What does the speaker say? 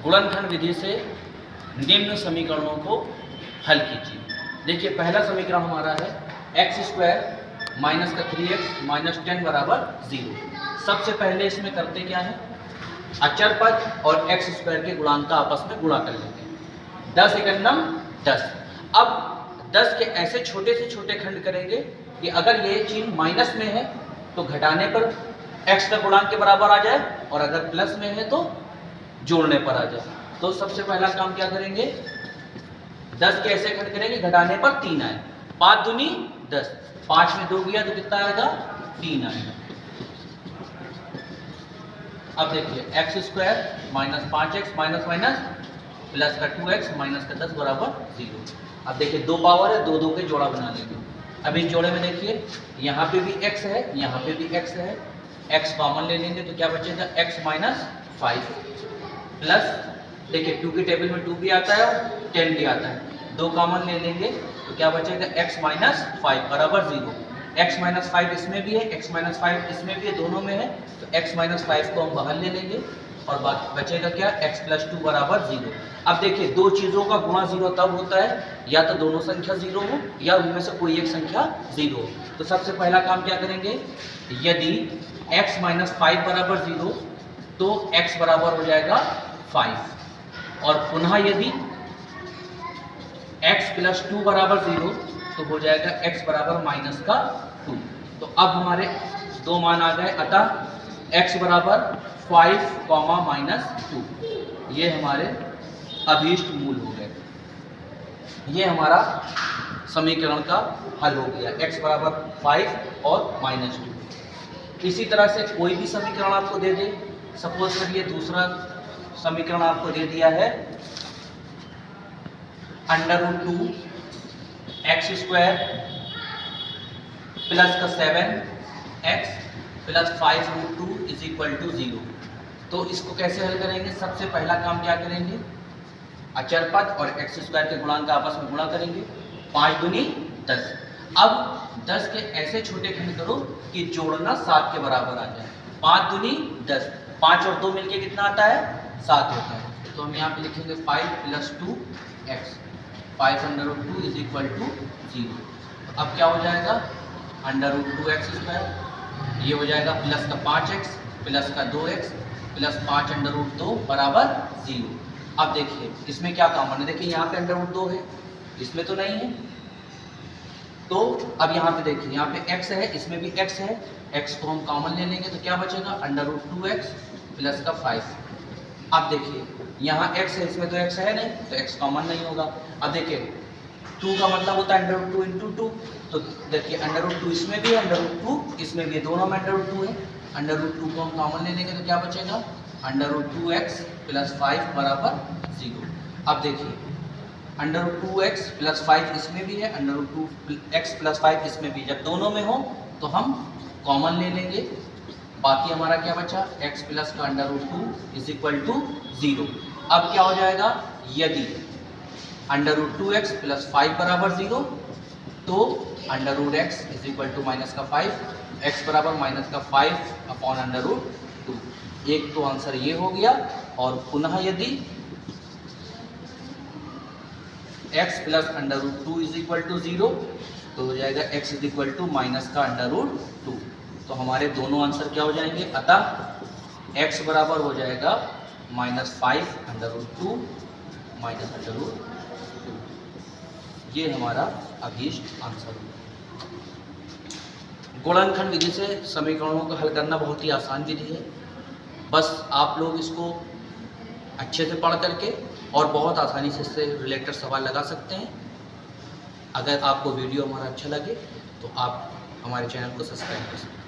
गुणनखंड विधि से निम्न समीकरणों को हल कीजिए। देखिए पहला समीकरण हमारा है एक्स स्क्वायर माइनस का 3x माइनस 10 बराबर 0। सबसे पहले इसमें करते क्या है, अचर पद और एक्स स्क्वायर के गुणांक का आपस में गुणा कर लेते हैं। 10 एकम 10। अब 10 के ऐसे छोटे से छोटे खंड करेंगे कि अगर ये चिन्ह माइनस में है तो घटाने पर x का गुणांक के बराबर आ जाए, और अगर प्लस में है तो जोड़ने पर आ जाए। तो सबसे पहला काम क्या करेंगे, 10 के ऐसे खंड करेंगे घटाने पर 3 आए। 5 दूनी 10, 5 में 2 गया तो कितना आएगा, 3 आएगा। अब देखिए x square minus 5x minus minus plus का 2x माइनस का 10 बराबर 0। अब देखिए दो पावर है, दो के जोड़ा बना लेंगे। अब इस जोड़े में देखिए यहाँ पे भी x है, यहाँ पे भी x है, x कॉमन ले लेंगे तो क्या बचेगा, x माइनस 5 प्लस देखिए 2 के टेबल में 2 भी आता है और 10 भी आता है, 2 कॉमन ले लेंगे तो क्या बचेगा, x माइनस 5 बराबर 0। x माइनस 5 इसमें भी है, x माइनस 5 इसमें भी है, दोनों में है, तो x माइनस 5 को हम बाहर ले लेंगे और बचेगा क्या, x प्लस 2 बराबर 0। अब देखिए दो चीज़ों का गुणा 0 तब होता है या तो दोनों संख्या 0 हो या उनमें से कोई एक संख्या 0 हो। तो सबसे पहला काम क्या करेंगे, यदि x माइनस 5 बराबर 0 तो x बराबर हो जाएगा 5, और पुनः यदि x प्लस 2 बराबर 0 तो हो जाएगा x बराबर माइनस का 2। तो अब हमारे दो मान आ गए, अतः x बराबर 5 माइनस 2, ये हमारे अभीष्ट मूल हो गए। ये हमारा समीकरण का हल हो गया, x बराबर 5 और माइनस 2। इसी तरह से कोई भी समीकरण आपको दे दे, सपोज करिए दूसरा समीकरण आपको दे दिया है √2 एक्स स्क्वायर प्लस का 7x plus 5√2 is equal to 0। तो इसको कैसे हल करेंगे, सबसे पहला काम क्या करेंगे, अचर पद और एक्स स्क्वायर के गुणांक का आपस में गुणा करेंगे। 5 दूनी 10। अब 10 के ऐसे छोटे खंड करो कि जोड़ना 7 के बराबर आ जाए। 5 दूनी 10, 5 और 2 मिलके कितना आता है, 7 होता है। तो हम यहाँ पे लिखेंगे 5 plus 2x 5√2 is equal to 0। तो अब क्या हो जाएगा, √2x स्क्वायर, ये हो जाएगा प्लस का 5x प्लस का 2x प्लस 5√2 बराबर 0। अब देखिए इसमें क्या कॉमन है, देखिए यहाँ पे √2 है, इसमें तो नहीं है, तो अब यहाँ पे देखिए यहाँ पे x है, इसमें भी x है, x को हम कॉमन ले लेंगे तो क्या बचेगा, √2x प्लस का 5। अब देखिए यहाँ x है, इसमें तो x है नहीं, तो x कॉमन नहीं होगा। अब देखिए 2 का मतलब होता है √2 × 2, तो देखिए √2 इसमें भी है, √2 इसमें भी है, दोनों में √2 है। √2 को हम कॉमन ले लेंगे तो क्या बचेगा, √2x प्लस 5 बराबर 0। अब देखिए √2x प्लस 5 इसमें भी है, √2x प्लस 5 इसमें भी, जब दोनों में हो तो हम कॉमन ले लेंगे। बाकी हमारा क्या बचा, x प्लस का √2 इज इक्वल टू 0। अब क्या हो जाएगा, यदि √2x प्लस 5 बराबर 0 तो √x is equal to minus का 5, x बराबर माइनस का 5 अपॉन √2। एक तो आंसर ये हो गया, और पुनः यदि x plus √2 is equal to 0 तो हो जाएगा x is equal to minus का √2। तो हमारे दोनों आंसर क्या हो जाएंगे, अतः x बराबर हो जाएगा -5√2 माइनस √2। ये हमारा अभीष्ट आंसर होगा। गुणनखंड विधि से समीकरणों को हल करना बहुत ही आसान विधि है, बस आप लोग इसको अच्छे से पढ़ करके और बहुत आसानी से इससे रिलेटेड सवाल लगा सकते हैं। अगर आपको वीडियो हमारा अच्छा लगे तो आप हमारे चैनल को सब्सक्राइब कर सकते हैं।